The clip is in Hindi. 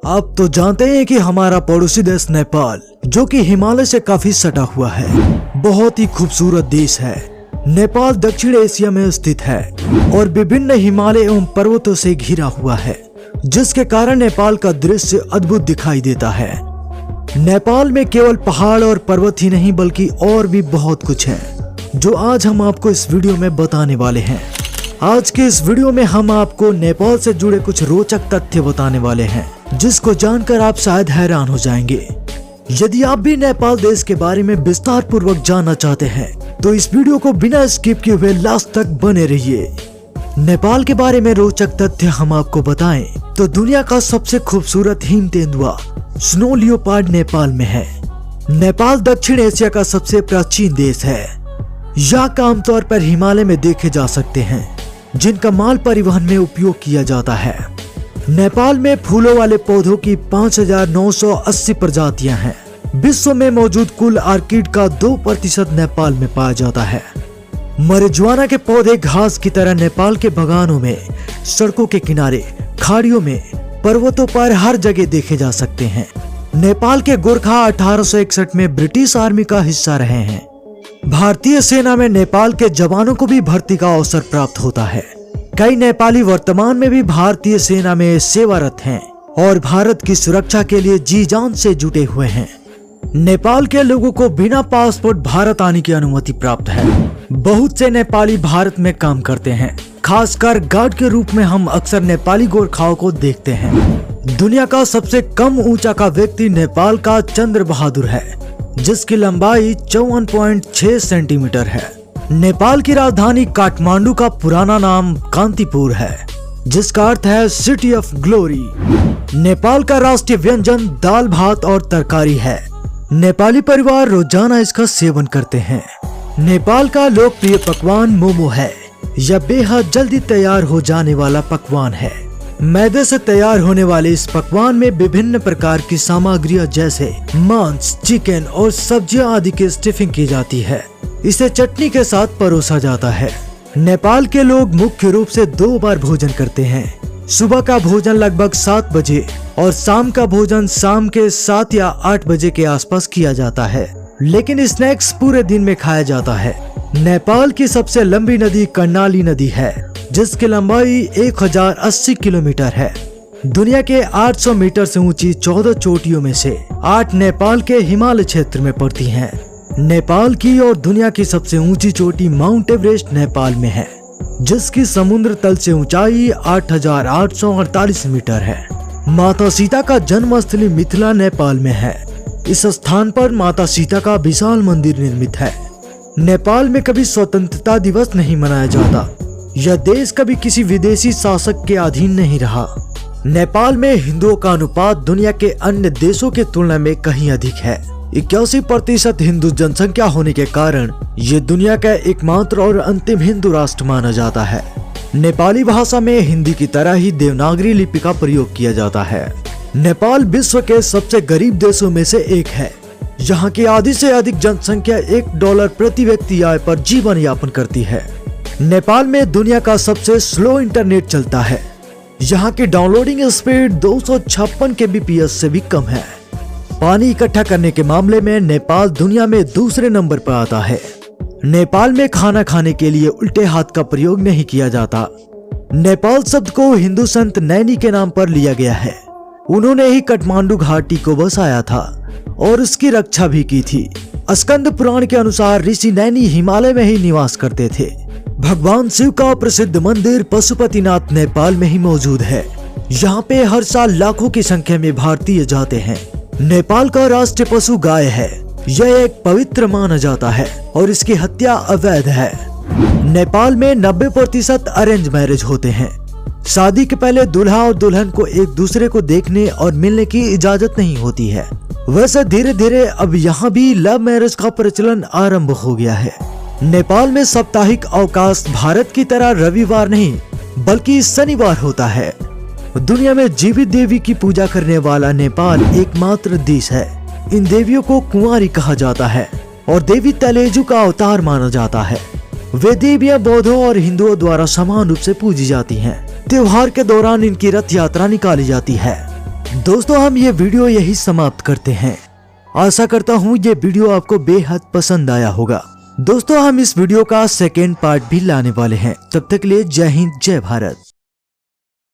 आप तो जानते हैं कि हमारा पड़ोसी देश नेपाल, जो कि हिमालय से काफी सटा हुआ है, बहुत ही खूबसूरत देश है। नेपाल दक्षिण एशिया में स्थित है और विभिन्न हिमालय एवं पर्वतों से घिरा हुआ है, जिसके कारण नेपाल का दृश्य अद्भुत दिखाई देता है। नेपाल में केवल पहाड़ और पर्वत ही नहीं बल्कि और भी बहुत कुछ है, जो आज हम आपको इस वीडियो में बताने वाले हैं। आज के इस वीडियो में हम आपको नेपाल से जुड़े कुछ रोचक तथ्य बताने वाले हैं, जिसको जानकर आप शायद हैरान हो जाएंगे। यदि आप भी नेपाल देश के बारे में विस्तार पूर्वक जानना चाहते हैं तो इस वीडियो को बिना स्किप किए हुए लास्ट तक बने रहिए। नेपाल के बारे में रोचक तथ्य हम आपको बताएं तो दुनिया का सबसे खूबसूरत हिम तेंदुआ स्नो लियोपार्ड नेपाल में है। नेपाल दक्षिण एशिया का सबसे प्राचीन देश है। यहाँ का आमतौर पर हिमालय में देखे जा सकते हैं, जिनका माल परिवहन में उपयोग किया जाता है। नेपाल में फूलों वाले पौधों की 5980 प्रजातियां हैं। विश्व में मौजूद कुल ऑर्किड का 2% नेपाल में पाया जाता है। marijuana के पौधे घास की तरह नेपाल के बागानों में, सड़कों के किनारे, खाड़ियों में, पर्वतों पर हर जगह देखे जा सकते हैं। नेपाल के गोरखा 1861 में ब्रिटिश आर्मी का हिस्सा रहे हैं। भारतीय सेना में नेपाल के जवानों को भी भर्ती का अवसर प्राप्त होता है। कई नेपाली वर्तमान में भी भारतीय सेना में सेवारत हैं और भारत की सुरक्षा के लिए जी जान से जुटे हुए हैं। नेपाल के लोगों को बिना पासपोर्ट भारत आने की अनुमति प्राप्त है। बहुत से नेपाली भारत में काम करते हैं। खासकर गार्ड के रूप में हम अक्सर नेपाली गोरखाओं को देखते हैं। दुनिया का सबसे कम ऊंचा का व्यक्ति नेपाल का चंद्र बहादुर है, जिसकी लंबाई 54.6 सेंटीमीटर है। नेपाल की राजधानी काठमांडू का पुराना नाम कांतिपुर है, जिसका अर्थ है सिटी ऑफ ग्लोरी। नेपाल का राष्ट्रीय व्यंजन दाल भात और तरकारी है। नेपाली परिवार रोजाना इसका सेवन करते हैं। नेपाल का लोकप्रिय पकवान मोमो है। यह बेहद जल्दी तैयार हो जाने वाला पकवान है। मैदे से तैयार होने वाले इस पकवान में विभिन्न प्रकार की सामग्रियां जैसे मांस, चिकन और सब्जियां आदि की स्टफिंग की जाती है। इसे चटनी के साथ परोसा जाता है। नेपाल के लोग मुख्य रूप से 2 बार भोजन करते हैं। सुबह का भोजन लगभग 7 बजे और शाम का भोजन शाम के 7 या 8 बजे के आसपास किया जाता है, लेकिन स्नैक्स पूरे दिन में खाया जाता है। नेपाल की सबसे लंबी नदी कर्णाली नदी है, जिसकी लंबाई 1080 किलोमीटर है। दुनिया के 800 मीटर से ऊंची 14 चोटियों में से 8 नेपाल के हिमालय क्षेत्र में पड़ती हैं। नेपाल की और दुनिया की सबसे ऊंची चोटी माउंट एवरेस्ट नेपाल में है, जिसकी समुद्र तल से ऊंचाई 8848 मीटर है। माता सीता का जन्मस्थली मिथिला नेपाल में है। इस स्थान पर माता सीता का विशाल मंदिर निर्मित है। नेपाल में कभी स्वतंत्रता दिवस नहीं मनाया जाता। यह देश कभी किसी विदेशी शासक के अधीन नहीं रहा। नेपाल में हिंदुओं का अनुपात दुनिया के अन्य देशों की तुलना में कहीं अधिक है। 81% हिंदू जनसंख्या होने के कारण ये दुनिया का एकमात्र और अंतिम हिंदू राष्ट्र माना जाता है। नेपाली भाषा में हिंदी की तरह ही देवनागरी लिपि का प्रयोग किया जाता है। नेपाल विश्व के सबसे गरीब देशों में से एक है। यहाँ की आधी से अधिक जनसंख्या $1 प्रति व्यक्ति आय पर जीवन यापन करती है। नेपाल में दुनिया का सबसे स्लो इंटरनेट चलता है। यहाँ की डाउनलोडिंग स्पीड 256 kbps से भी कम है। पानी इकट्ठा करने के मामले में नेपाल दुनिया में दूसरे नंबर पर आता है। नेपाल में खाना खाने के लिए उल्टे हाथ का प्रयोग नहीं किया जाता। नेपाल शब्द को हिंदू संत नैनी के नाम पर लिया गया है। उन्होंने ही काठमांडू घाटी को बसाया था और उसकी रक्षा भी की थी। स्कंद पुराण के अनुसार ऋषि नैनी हिमालय में ही निवास करते थे। भगवान शिव का प्रसिद्ध मंदिर पशुपतिनाथ नेपाल में ही मौजूद है। यहाँ पे हर साल लाखों की संख्या में भारतीय जाते हैं। नेपाल का राष्ट्रीय पशु गाय है। यह एक पवित्र माना जाता है और इसकी हत्या अवैध है। नेपाल में 90% अरेंज मैरिज होते हैं। शादी के पहले दूल्हा और दुल्हन को एक दूसरे को देखने और मिलने की इजाजत नहीं होती है। वैसे धीरे धीरे अब यहाँ भी लव मैरिज का प्रचलन आरंभ हो गया है। नेपाल में साप्ताहिक अवकाश भारत की तरह रविवार नहीं बल्कि शनिवार होता है। दुनिया में जीवित देवी की पूजा करने वाला नेपाल एकमात्र देश है। इन देवियों को कुंवारी कहा जाता है और देवी तलेजु का अवतार माना जाता है। वे देवियां बौद्धों और हिंदुओं द्वारा समान रूप से पूजी जाती हैं। त्योहार के दौरान इनकी रथ यात्रा निकाली जाती है। दोस्तों हम ये वीडियो यही समाप्त करते हैं। आशा करता हूँ ये वीडियो आपको बेहद पसंद आया होगा। दोस्तों हम इस वीडियो का सेकेंड पार्ट भी लाने वाले हैं। तब तक के लिए जय हिंद जय भारत।